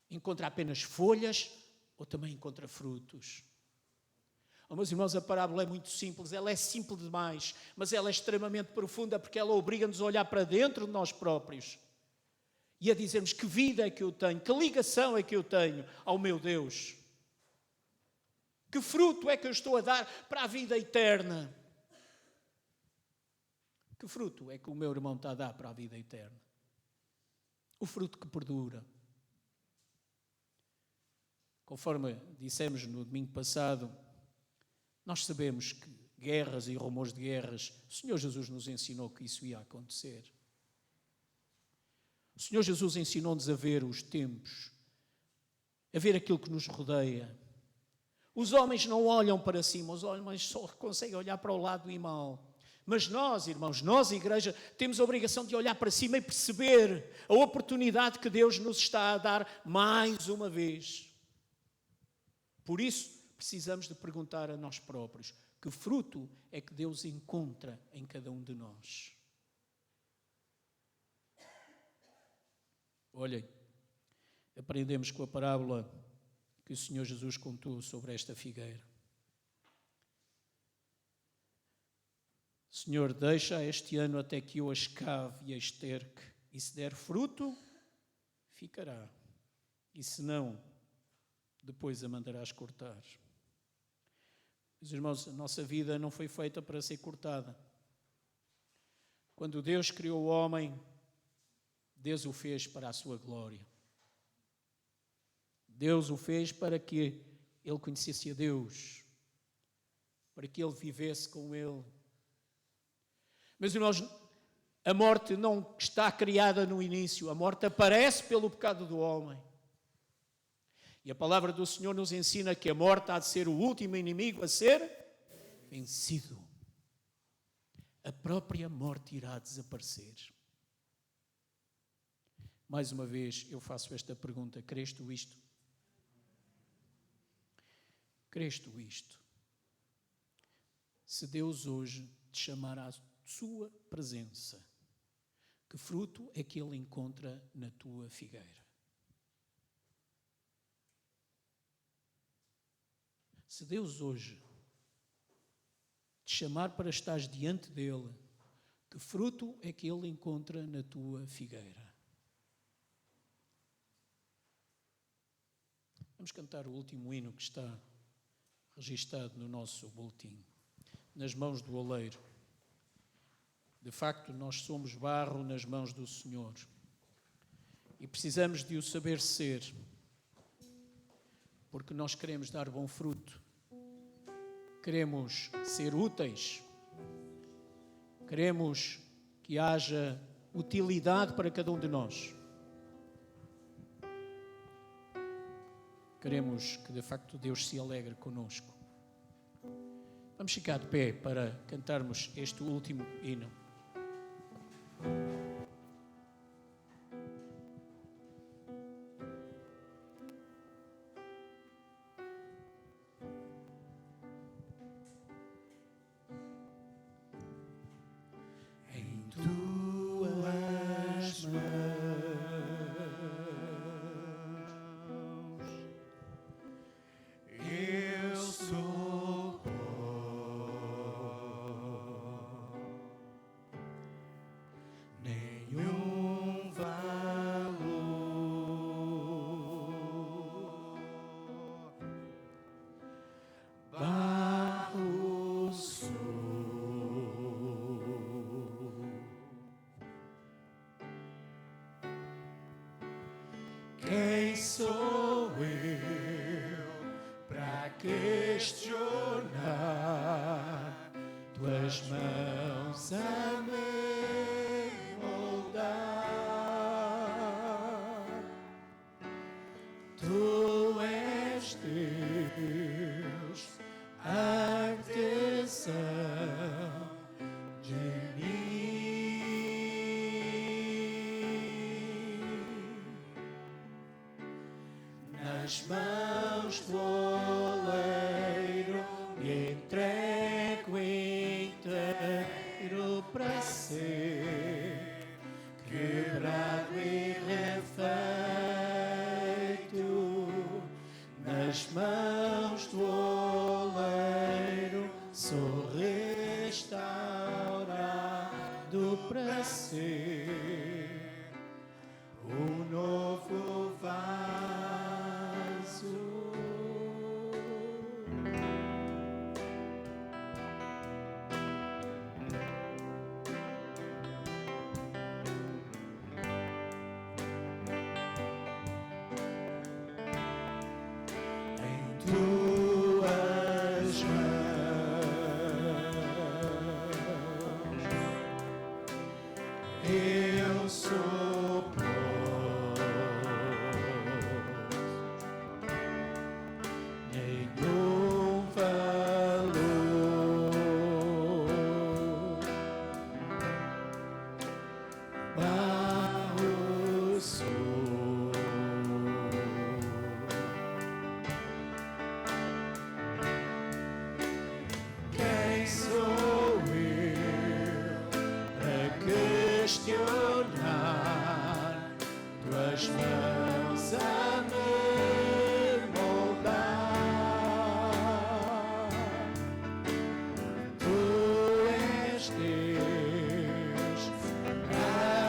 Encontra apenas folhas ou também encontra frutos? Oh, meus irmãos, a parábola é muito simples, ela é simples demais, mas ela é extremamente profunda porque ela obriga-nos a olhar para dentro de nós próprios e a dizermos que vida é que eu tenho, que ligação é que eu tenho ao meu Deus. Que fruto é que eu estou a dar para a vida eterna? Que fruto é que o meu irmão está a dar para a vida eterna? O fruto que perdura. Conforme dissemos no domingo passado, nós sabemos que guerras e rumores de guerras, o Senhor Jesus nos ensinou que isso ia acontecer. O Senhor Jesus ensinou-nos a ver os tempos, a ver aquilo que nos rodeia. Os homens não olham para cima, os homens só conseguem olhar para o lado e mal. Mas nós, irmãos, nós, igreja, temos a obrigação de olhar para cima e perceber a oportunidade que Deus nos está a dar mais uma vez. Por isso, precisamos de perguntar a nós próprios que fruto é que Deus encontra em cada um de nós. Olhem, aprendemos com a parábola que o Senhor Jesus contou sobre esta figueira. Senhor, deixa este ano até que eu a escave e a esterque, e se der fruto, ficará. E se não, depois a mandarás cortar. Meus irmãos, a nossa vida não foi feita para ser cortada. Quando Deus criou o homem, Deus o fez para a sua glória. Deus o fez para que ele conhecesse a Deus, para que ele vivesse com ele. Meus irmãos, a morte não está criada no início, a morte aparece pelo pecado do homem. E a palavra do Senhor nos ensina que a morte há de ser o último inimigo a ser vencido. A própria morte irá desaparecer. Mais uma vez eu faço esta pergunta: crês tu isto? Crês tu isto? Se Deus hoje te chamar à sua presença, que fruto é que Ele encontra na tua figueira? Se Deus hoje te chamar para estares diante dEle, que fruto é que Ele encontra na tua figueira? Vamos cantar o último hino que está registado no nosso boletim. Nas mãos do oleiro. De facto, nós somos barro nas mãos do Senhor. E precisamos de o saber ser. Porque nós queremos dar bom fruto. Queremos ser úteis. Queremos que haja utilidade para cada um de nós. Queremos que, de facto, Deus se alegre conosco. Vamos ficar de pé para cantarmos este último hino. Em tuas mãos eu sou pó, questionar, tuas mãos a me moldar. Tu és Deus, artesão de mim. Nas mãos do oleiro me entrego inteiro para ser quebrado e refeito. Nas mãos do oleiro sou restaurado para ser um novo vaso. Em tuas mãos eu sou posto, nenhum valor barro sou. Quem sou eu para questionar tuas mãos a me moldar? Tu és Deus,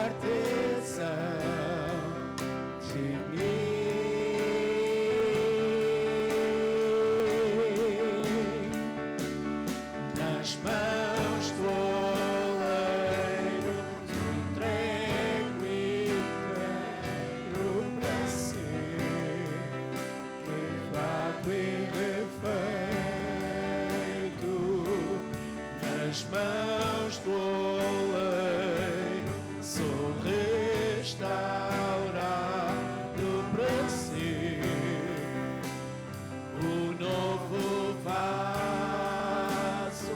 artesão de mim. Nas mãos do oleiro te entrego inteiro para ser quebrado e refeito. Nas mãos do oleiro sou restaurado para ser o novo vaso.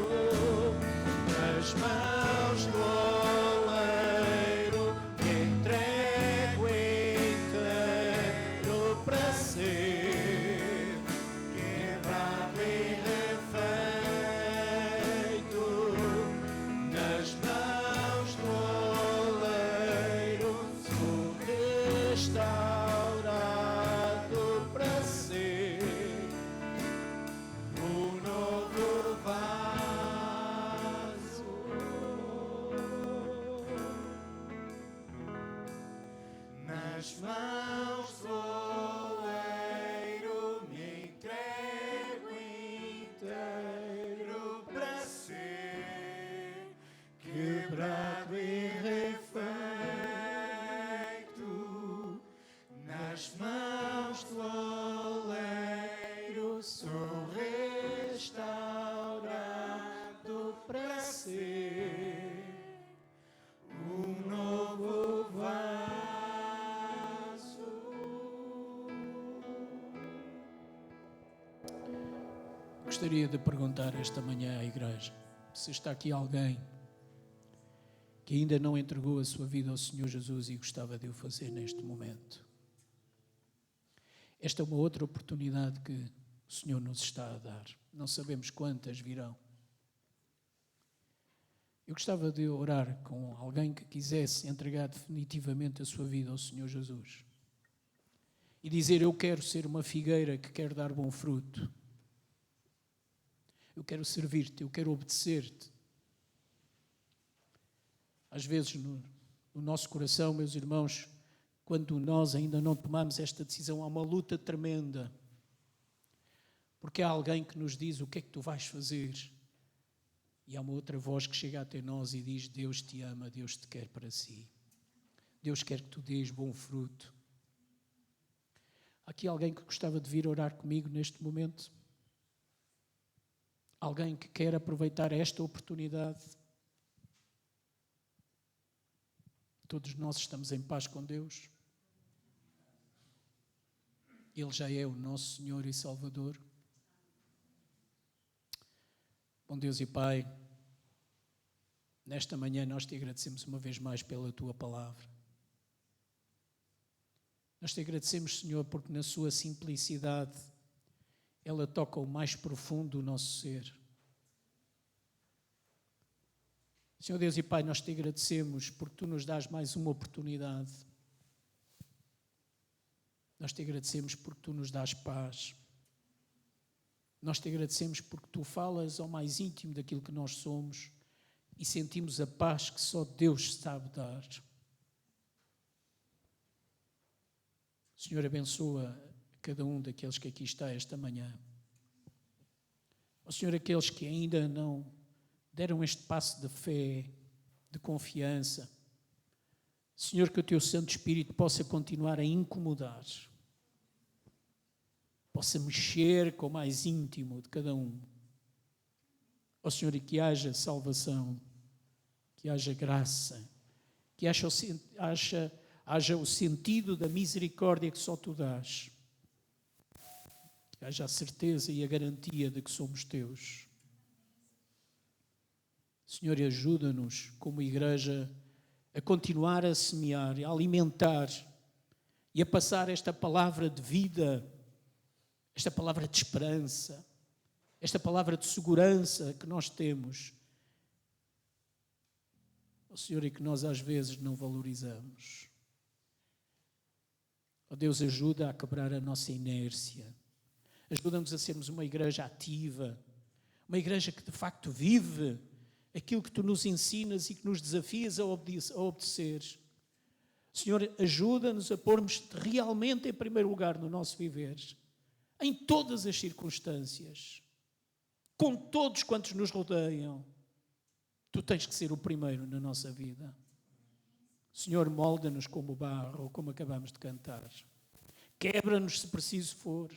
Nas mãos do oleiro me entrego inteiro para ser quebrado e refeito. Nas mãos do oleiro sou restaurado para ser um novo vaso. Nas mãos do oleiro me entrego inteiro para ser quebrado e refeito. Nas mãos do oleiro sou restaurado para ser um novo vaso. Gostaria de perguntar esta manhã à igreja se está aqui alguém que ainda não entregou a sua vida ao Senhor Jesus e gostava de o fazer neste momento. Esta é uma outra oportunidade que o Senhor nos está a dar. Não sabemos quantas virão. Eu gostava de orar com alguém que quisesse entregar definitivamente a sua vida ao Senhor Jesus e dizer: eu quero ser uma figueira que quer dar bom fruto. Eu quero servir-te, eu quero obedecer-te. Às vezes no nosso coração, meus irmãos, quando nós ainda não tomamos esta decisão, há uma luta tremenda. Porque há alguém que nos diz o que é que tu vais fazer. E há uma outra voz que chega até nós e diz: Deus te ama, Deus te quer para si. Deus quer que tu dês bom fruto. Há aqui alguém que gostava de vir orar comigo neste momento? Alguém que quer aproveitar esta oportunidade? Todos nós estamos em paz com Deus. Ele já é o nosso Senhor e Salvador. Bom Deus e Pai, nesta manhã nós te agradecemos uma vez mais pela tua palavra. Nós te agradecemos, Senhor, porque na sua simplicidade ela toca o mais profundo do nosso ser. Senhor Deus e Pai, nós te agradecemos porque tu nos dás mais uma oportunidade. Nós te agradecemos porque tu nos dás paz. Nós te agradecemos porque tu falas ao mais íntimo daquilo que nós somos e sentimos a paz que só Deus sabe dar. Senhor, abençoa cada um daqueles que aqui está esta manhã. Ó Senhor, aqueles que ainda não deram este passo de fé, de confiança. Senhor, que o teu Santo Espírito possa continuar a incomodar, possa mexer com o mais íntimo de cada um. Ó Senhor, e que haja salvação, que haja graça, que haja o sentido da misericórdia que só tu dás, que haja a certeza e a garantia de que somos teus. Senhor, ajuda-nos como igreja a continuar a semear, a alimentar e a passar esta palavra de vida, esta palavra de esperança, esta palavra de segurança que nós temos, ó Senhor, e que nós às vezes não valorizamos. Ó Deus, ajuda a quebrar a nossa inércia, ajuda-nos a sermos uma igreja ativa, uma igreja que de facto vive aquilo que tu nos ensinas e que nos desafias a obedecer. Senhor, ajuda-nos a pormos realmente em primeiro lugar no nosso viver, em todas as circunstâncias, com todos quantos nos rodeiam. Tu tens que ser o primeiro na nossa vida. Senhor, molda-nos como barro, como acabamos de cantar. Quebra-nos se preciso for.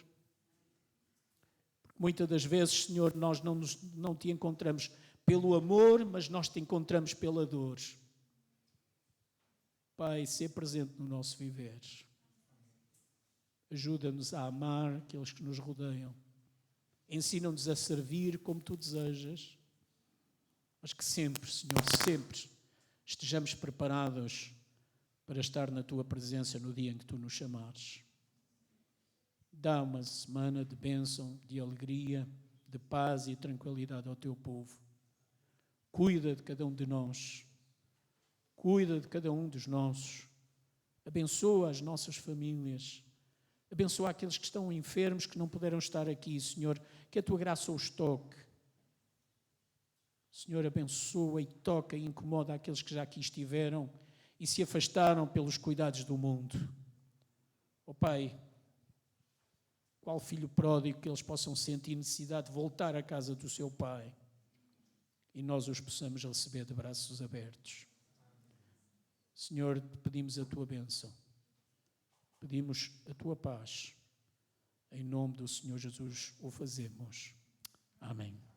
Muitas das vezes, Senhor, nós não te encontramos pelo amor, mas nós te encontramos pela dor. Pai, ser presente no nosso viver. Ajuda-nos a amar aqueles que nos rodeiam. Ensina-nos a servir como tu desejas. Mas que sempre, Senhor, sempre estejamos preparados para estar na tua presença no dia em que tu nos chamares. Dá uma semana de bênção, de alegria, de paz e tranquilidade ao teu povo. Cuida de cada um de nós. Cuida de cada um dos nossos. Abençoa as nossas famílias. Abençoa aqueles que estão enfermos, que não puderam estar aqui, Senhor. Que a tua graça os toque. Senhor, abençoa e toca e incomoda aqueles que já aqui estiveram e se afastaram pelos cuidados do mundo. Ó Pai, qual filho pródigo que eles possam sentir necessidade de voltar à casa do seu Pai e nós os possamos receber de braços abertos. Senhor, pedimos a tua bênção, pedimos a tua paz. Em nome do Senhor Jesus o fazemos. Amém.